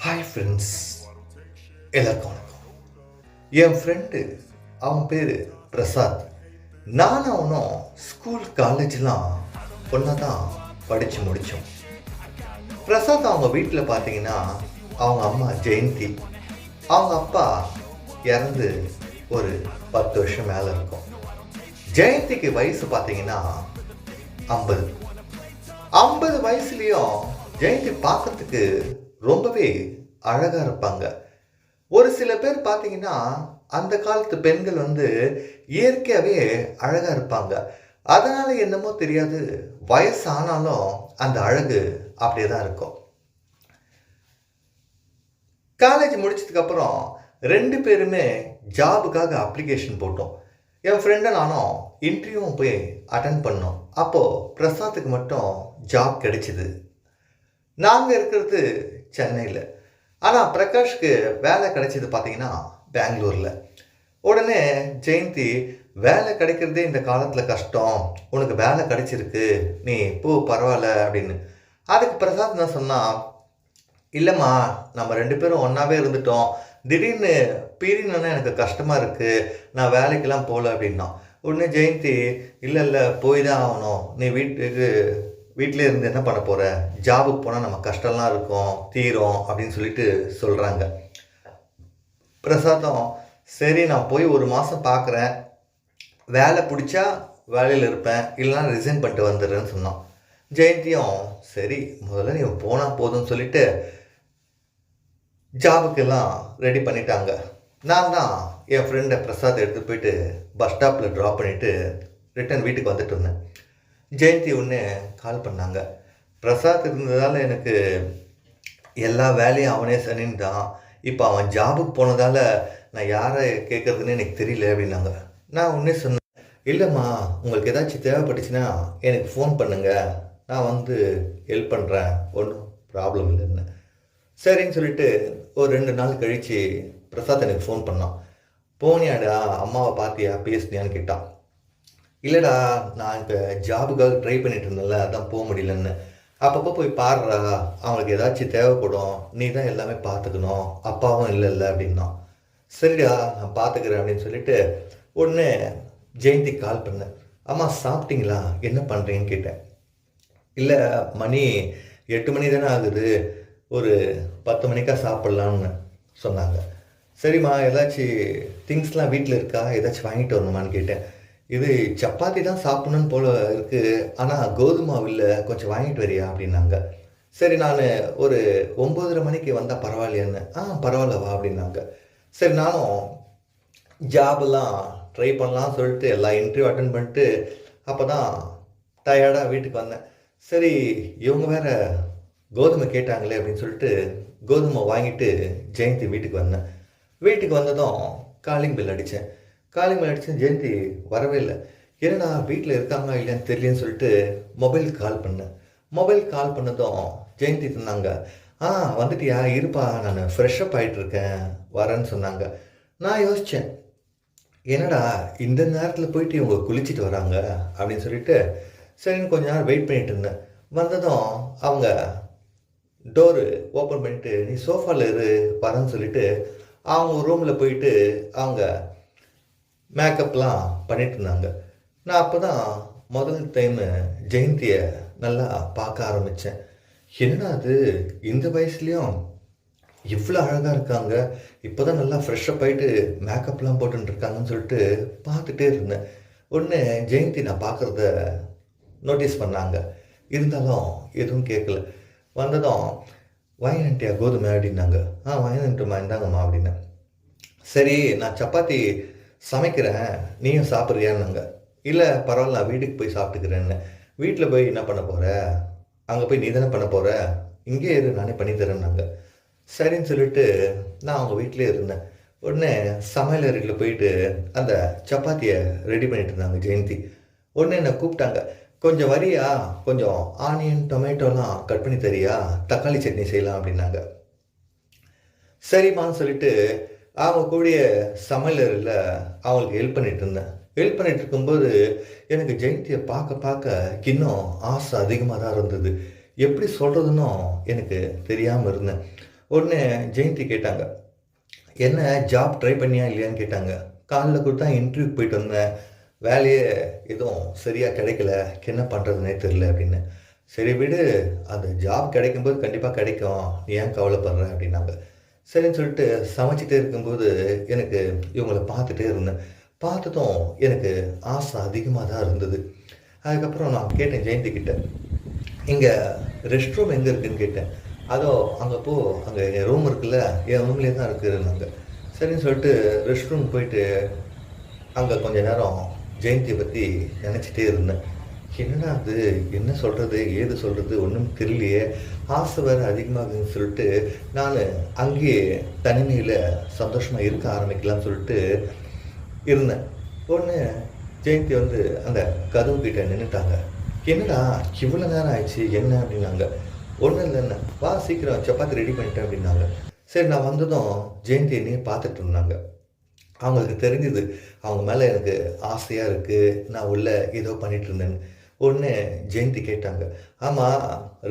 Hi friends, எல்லாருக்கும் வணக்கம். என் friend அவன் பேர் பிரசாத். நானும் அவனும் ஸ்கூல் காலேஜ்லாம் ஒன்றா தான் படித்து முடித்தோம். பிரசாத் அவங்க வீட்டில் பார்த்தீங்கன்னா அவங்க அம்மா ஜெயந்தி, அவங்க அப்பா இறந்து ஒரு 10 வருஷம் மேலே இருக்கும். ஜெயந்திக்கு வயசு பார்த்தீங்கன்னா 50. 50 வயசுலேயும் ஜெயந்தி பார்க்கறதுக்கு ரொம்பவே அழகாக இருப்பாங்க. ஒரு சில பேர் பார்த்தீங்கன்னா அந்த காலத்து பெண்கள் இயற்கையாகவே அழகாக இருப்பாங்க. அதனால் என்னமோ தெரியாது, வயசானாலும் அந்த அழகு அப்படியே தான் இருக்கும். காலேஜ் முடிச்சதுக்கப்புறம் 2 பேருமே ஜாபுக்காக அப்ளிகேஷன் போட்டோம். என் ஃப்ரெண்டை நானும் இன்டர்வியூவும் போய் அட்டன் பண்ணோம். அப்போது பிரசாத்துக்கு மட்டும் ஜாப் கிடைச்சிது. நாங்கள் இருக்கிறது சென்னையில். ஆனால் பிரகாஷ்க்கு வேலை கிடைச்சது பார்த்தீங்கன்னா பெங்களூரில். உடனே ஜெயந்தி, வேலை கிடைக்கிறதே இந்த காலத்தில் கஷ்டம், உனக்கு வேலை கிடைச்சிருக்கு, நீ போ பரவாயில்ல அப்படின்னு. அதுக்கு பிரசாத் என்ன சொன்னால், இல்லைம்மா, நம்ம 2 பேரும் ஒன்றாவே இருந்துட்டோம், திடீர்னு பிரிணுன்னா எனக்கு கஷ்டமாக இருக்குது, நான் வேலைக்கெல்லாம் போகல அப்படின்னா. உடனே ஜெயந்தி, இல்லை போய் தான் ஆகணும், நீ வீட்டிலே இருந்து என்ன பண்ண போகிற, ஜாபுக்கு போனால் நம்ம கஷ்டம்லாம் இருக்கும், தீரும் அப்படின்னு சொல்லிட்டு சொல்கிறாங்க. பிரசாதம், சரி நான் போய் 1 மாதம் பார்க்குறேன், வேலை பிடிச்சா வேலையில் இருப்பேன், இல்லைனா ரிசைன் பண்ணிட்டு வந்துடுறேன்னு சொன்னான். ஜெயந்தியும் சரி முதல்ல நீ போனால் போதும்னு சொல்லிட்டு ஜாபுக்கெல்லாம் ரெடி பண்ணிட்டாங்க. நான் தான் என் ஃப்ரெண்டை பிரசாத் எடுத்து போயிட்டு பஸ் ஸ்டாப்பில் ட்ராப் பண்ணிவிட்டு ரிட்டன் வீட்டுக்கு வந்துட்டு இருந்தேன். ஜெயந்தி ஒன்று கால் பண்ணாங்க. பிரசாத் இருந்ததால் எனக்கு எல்லா வேலையும் அவனே பண்ணிட்டான், இப்போ அவன் ஜாபுக்கு போனதால் நான் யாரை கேட்குறதுன்னு எனக்கு தெரியல அப்படின்னாங்க. நான் ஒன்றே சொன்னேன், இல்லைம்மா, உங்களுக்கு ஏதாச்சும் தேவைப்பட்டுச்சுன்னா எனக்கு ஃபோன் பண்ணுங்கள், நான் ஹெல்ப் பண்ணுறேன், ஒன்றும் ப்ராப்ளம் இல்லைன்னு. சரின்னு சொல்லிட்டு ஒரு 2 நாள் கழித்து பிரசாத் எனக்கு ஃபோன் பண்ணான். போனியாடா, அம்மாவை பார்த்தியா, பேசுனியான்னு கேட்டான். இல்லைடா, நான் இப்போ ஜாபுக்காக ட்ரை பண்ணிட்டு இருந்தேன்ல, அதான் போக முடியலன்னு. அப்பப்போ போய் பாடுறா, அவங்களுக்கு ஏதாச்சும் தேவைப்படும், நீ தான் எல்லாமே பார்த்துக்கணும், அப்பாவும் இல்லைல்ல அப்படின்னா. சரிடா நான் பார்த்துக்கிறேன் அப்படின்னு சொல்லிட்டு ஒன்று ஜெயந்தி கால் பண்ணேன். அம்மா சாப்பிட்டீங்களா, என்ன பண்ணுறீங்கன்னு கேட்டேன். இல்லை மணி 8 மணி தானே ஆகுது, ஒரு 10 மணிக்கா சாப்பிட்லான்னு சொன்னாங்க. சரிம்மா, ஏதாச்சும் திங்ஸ்லாம் வீட்டில் இருக்கா, ஏதாச்சும் வாங்கிட்டு வரணுமான்னு கேட்டேன். இது சப்பாத்தி தான் சாப்பிடணுன்னு போல் இருக்குது, ஆனால் கோதுமை இல்லை, கொஞ்சம் வாங்கிட்டு வரியா அப்படின்னாங்க. சரி நான் ஒரு 9:30 மணிக்கு வந்தால் பரவாயில்லையான்னு. பரவாயில்ல வா அப்படின்னாங்க. சரி நானும் ஜாபெல்லாம் ட்ரை பண்ணலாம்னு சொல்லிட்டு எல்லா இன்டர்வியூ அட்டன் பண்ணிட்டு அப்போ தான் டயர்டாக வீட்டுக்கு வந்தேன். சரி இவங்க வேறு கோதுமை கேட்டாங்களே அப்படின்னு சொல்லிட்டு கோதுமை வாங்கிட்டு ஜெயந்தி வீட்டுக்கு வந்தேன். வீட்டுக்கு வந்ததும் காலிங் பெல் அடித்தேன். காலிங் பெல் அடித்தேன், ஜெயந்தி வரவே இல்லை. ஏன்னா வீட்டில் இருக்காங்க இல்லைன்னு தெரியலன்னு சொல்லிட்டு மொபைல் கால் பண்ணேன். மொபைல் கால் பண்ணதும் ஜெயந்தி சொன்னாங்க, வந்துட்டியா, இருப்பா, நான் ஃப்ரெஷ்அப் ஆகிட்டுருக்கேன், வரேன்னு சொன்னாங்க. நான் யோசித்தேன், என்னடா இந்த நேரத்தில் போயிட்டு இவங்க குளிச்சுட்டு வராங்க அப்படின்னு சொல்லிட்டு சரின்னு கொஞ்ச நேரம் வெயிட் பண்ணிட்டு இருந்தேன். வந்ததும் அவங்க டோரு ஓப்பன் பண்ணிவிட்டு நீ சோஃபாவில் இரு வரேன்னு சொல்லிட்டு அவங்க ரூமில் போயிட்டு அவங்க மேக்கப்லாம் பண்ணிட்டு இருந்தாங்க. நான் அப்போ தான் முதல் டைமு ஜெயந்தியை நல்லா பார்க்க ஆரம்பித்தேன். என்னடா அது இந்த வயசுலேயும் இவ்வளோ அழகாக இருக்காங்க, இப்போ தான் நல்லா ஃப்ரெஷ்ஷப் ஆகிட்டு மேக்கப்லாம் போட்டுருக்காங்கன்னு சொல்லிட்டு பார்த்துட்டே இருந்தேன். ஒன்று ஜெயந்தி நான் பார்க்குறத நோட்டீஸ் பண்ணாங்க, இருந்தாலும் எதுவும் கேட்கல. வந்ததும் வாங்கினட்டியா கோதுமை அப்படின்னாங்க. வாங்கினட்டுமா, இந்தாங்கம்மா அப்படின்னேன். சரி நான் சப்பாத்தி சமைக்கிறேன், நீயும் சாப்பிட்றியான்னாங்க. இல்லை பரவாயில்ல, நான் வீட்டுக்கு போய் சாப்பிட்டுக்கிறேன்னு. வீட்டில் போய் என்ன பண்ண போகிற, அங்கே போய் நீ தானே பண்ண போகிற, இங்கே இரு நானே பண்ணித்தரேன்னாங்க. சரின்னு சொல்லிட்டு நான் அவங்க வீட்டிலே இருந்தேன். உடனே சமையல் அறையில் போயிட்டு அந்த சப்பாத்தியை ரெடி பண்ணிட்டு இருந்தாங்க ஜெயந்தி. உடனே என்னை கூப்பிட்டாங்க, கொஞ்சம் வரியா, கொஞ்சம் ஆனியன் டொமேட்டோலாம் கட் பண்ணி தரியா, தக்காளி சட்னி செய்யலாம் அப்படின்னாங்க. சரிம்மான்னு சொல்லிட்டு அவங்க கூடிய சமையலறையில் அவங்களுக்கு ஹெல்ப் பண்ணிட்டு இருந்தேன். ஹெல்ப் பண்ணிட்டு இருக்கும்போது எனக்கு ஜெயந்தியை பார்க்க பார்க்க இன்னும் ஆசை அதிகமாக தான் இருந்தது. எப்படி சொல்கிறதுன்னும் எனக்கு தெரியாமல் இருந்தேன். உடனே ஜெயந்தி கேட்டாங்க, என்ன ஜாப் ட்ரை பண்ணியா இல்லையான்னு கேட்டாங்க. காலைல கொடுத்தா இன்டர்வியூக்கு போயிட்டு வந்தேன். வேலையே எதுவும் சரியாக கிடைக்கல. என்ன பண்ணுறதுனே தெரில அப்படின்னு. சரி விடு, அந்த ஜாப் கிடைக்கும்போது கண்டிப்பாக கிடைக்கும். நீ ஏன் கவலைப்படுற அப்படின்னாங்க. சரின்னு சொல்லிட்டு சமைச்சிட்டே இருக்கும்போது எனக்கு இவங்கள பார்த்துட்டே இருந்தேன். பார்த்ததும் எனக்கு ஆசை அதிகமாக தான் இருந்தது. அதுக்கப்புறம் நான் கேட்டேன் ஜெயந்தி கிட்ட, இங்கே ரெஸ்ட் ரூம் எங்கே இருக்குதுன்னு கேட்டேன். அதோ அங்கே அங்கே என் ரூம் இருக்குல்ல, என் ரூம்லேயே தான் இருக்குதுன்னாங்க. சரின்னு சொல்லிட்டு ரெஸ்ட் ரூம் போயிட்டு அங்கே கொஞ்ச நேரம் ஜெயந்தியை பற்றி நினச்சிட்டே இருந்தேன். என்னடா அது, என்ன சொல்கிறது ஏது சொல்கிறது ஒன்றும் தெரியலையே, ஆசை வேறு அதிகமாகுதுன்னு சொல்லிட்டு நான் அங்கேயே தனிமையில் சந்தோஷமாக இருக்க ஆரம்பிக்கலாம்னு சொல்லிட்டு இருந்தேன். ஒன்று ஜெயந்தி வந்து அந்த கதவு கிட்ட நின்றுட்டாங்க. என்னடா இவ்வளோ நேரம் ஆயிடுச்சு என்ன அப்படின்னாங்க. ஒன்றும் இல்லைன்னு, வா சீக்கிரம் சப்பாத்தி ரெடி பண்ணிட்டேன் அப்படின்னாங்க. சரி நான் வந்ததும் ஜெயந்தி என்னையே பார்த்துட்டு இருந்தாங்க. அவங்களுக்கு தெரிஞ்சுது அவங்க மேலே எனக்கு ஆசையாக இருக்குது, நான் உள்ள ஏதோ பண்ணிகிட்டு இருந்தேன்னு. ஒன்று ஜெயந்தி கேட்டாங்க, ஆமாம்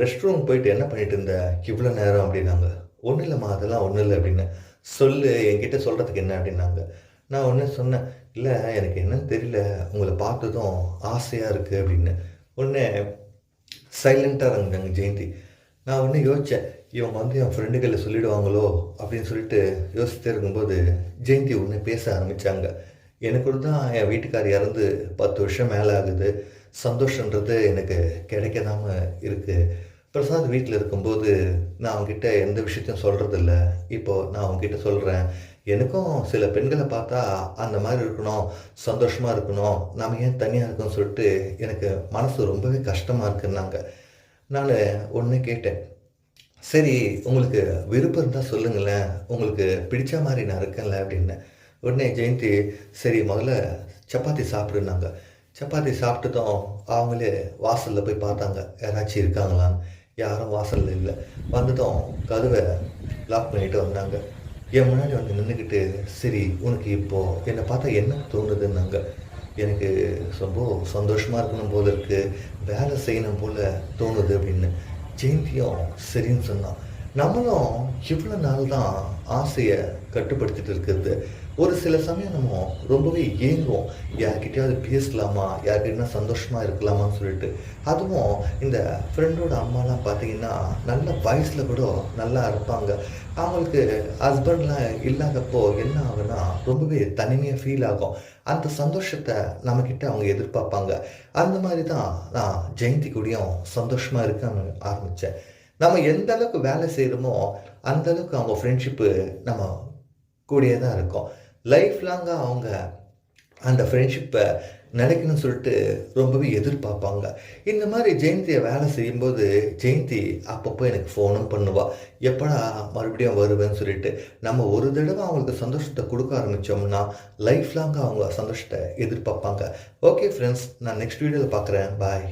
ரெஸ்ட் ரூம் போயிட்டு என்ன பண்ணிட்டு இருந்த இவ்வளோ நேரம் அப்படின்னாங்க. ஒன்றும் இல்லைம்மா அதெல்லாம் ஒன்றும் இல்லை அப்படின்னு. சொல்லு என்கிட்ட சொல்கிறதுக்கு என்ன அப்படின்னாங்க. நான் ஒன்று சொன்னேன், இல்லை எனக்கு என்னன்னு தெரியல, உங்களை பார்த்ததும் ஆசையாக இருக்குது அப்படின்னு. ஒன்று சைலண்ட்டாக இருந்தாங்க ஜெயந்தி. நான் ஒன்று யோசித்தேன், இவங்க வந்து என் ஃப்ரெண்டுகளில் சொல்லிவிடுவாங்களோ அப்படின்னு சொல்லிட்டு யோசிச்சுட்டே இருக்கும்போது ஜெயந்தி ஒன்று பேச ஆரம்பித்தாங்க. எனக்கு தான் என் வீட்டுக்கார் இறந்து 10 வருஷம் மேலே ஆகுது. சந்தோஷன்றது எனக்கு கிடைக்காம இருக்குது. பிரசாத் வீட்டில் இருக்கும்போது நான் அவங்ககிட்ட எந்த விஷயத்தையும் சொல்கிறதில்ல. இப்போது நான் அவங்ககிட்ட சொல்கிறேன், எனக்கும் சில பெண்களை பார்த்தா அந்த மாதிரி இருக்கணும், சந்தோஷமாக இருக்கணும், நம்ம ஏன் தனியாக இருக்கோம்னு சொல்லிட்டு எனக்கு மனசு ரொம்பவே கஷ்டமாக இருக்குன்னாங்க. நான் ஒன்று கேட்டேன், சரி உங்களுக்கு விருப்பம் இருந்தால் சொல்லுங்களேன், உங்களுக்கு பிடிச்ச மாதிரி நான் இருக்கேன்ல அப்படின்னு. உடனே ஜெயந்தி சரி முதல்ல சப்பாத்தி சாப்பிடுனாங்க. சப்பாத்தி சாப்பிட்டதும் அவங்களே வாசலில் போய் பார்த்தாங்க யாராச்சும் இருக்காங்களான்னு. யாரும் வாசலில் இல்லை. வந்ததும் கதவை லாக் பண்ணிட்டு வந்தாங்க. என் முன்னாடி வந்து நின்றுக்கிட்டு, சரி உனக்கு இப்போது என்னை பார்த்தா என்ன தோணுதுன்னாங்க. எனக்கு ரொம்ப சந்தோஷமாக இருக்கணும் போல் இருக்குது, வேலை செய்யணும் போல் தோணுது அப்படின்னு. ஜெயந்தியும் சரின்னு சொன்னான். நம்மளும் இவ்வளோ நாள் தான் ஆசையை கட்டுப்படுத்திட்டு இருக்கிறது. ஒரு சில சமயம் நம்ம ரொம்பவே ஏங்குவோம், யார்கிட்டயாவது பேசலாமா, யார்கிட்டனா சந்தோஷமாக இருக்கலாமான்னு சொல்லிட்டு. அதுவும் இந்த ஃப்ரெண்டோட அம்மாலாம் பார்த்தீங்கன்னா நல்ல வயசில் கூட நல்லா இருப்பாங்க. அவங்களுக்கு ஹஸ்பண்ட்லாம் இல்லாதப்போ என்ன ஆகுன்னா ரொம்பவே தனிமையாக ஃபீல் ஆகும். அந்த சந்தோஷத்தை நம்மக்கிட்ட அவங்க எதிர்பார்ப்பாங்க. அந்த மாதிரி தான் நான் ஜெயந்தி கூடயும் சந்தோஷமாக இருக்க ஆரம்பித்தேன். நம்ம எந்த அளவுக்கு வேலை செய்கிறோமோ அந்தளவுக்கு அவங்க ஃப்ரெண்ட்ஷிப்பு நம்ம கூடயே தான் இருக்கும். லைஃப் லாங்காக அவங்க அந்த ஃப்ரெண்ட்ஷிப்பை நினைக்கணும்னு சொல்லிட்டு ரொம்பவே எதிர்பார்ப்பாங்க. இந்த மாதிரி ஜெயந்தியை வேலை செய்யும்போது ஜெயந்தி அப்பப்போ எனக்கு ஃபோனும் பண்ணுவாள், எப்படா மறுபடியும் வருவேன்னு சொல்லிட்டு. நம்ம ஒரு தடவை அவங்களுக்கு சந்தோஷத்தை கொடுக்க ஆரம்பித்தோம்னா லைஃப் லாங்காக அவங்க சந்தோஷத்தை எதிர்பார்ப்பாங்க. ஓகே ஃப்ரெண்ட்ஸ், நான் நெக்ஸ்ட் வீடியோவில் பார்க்குறேன். பாய்.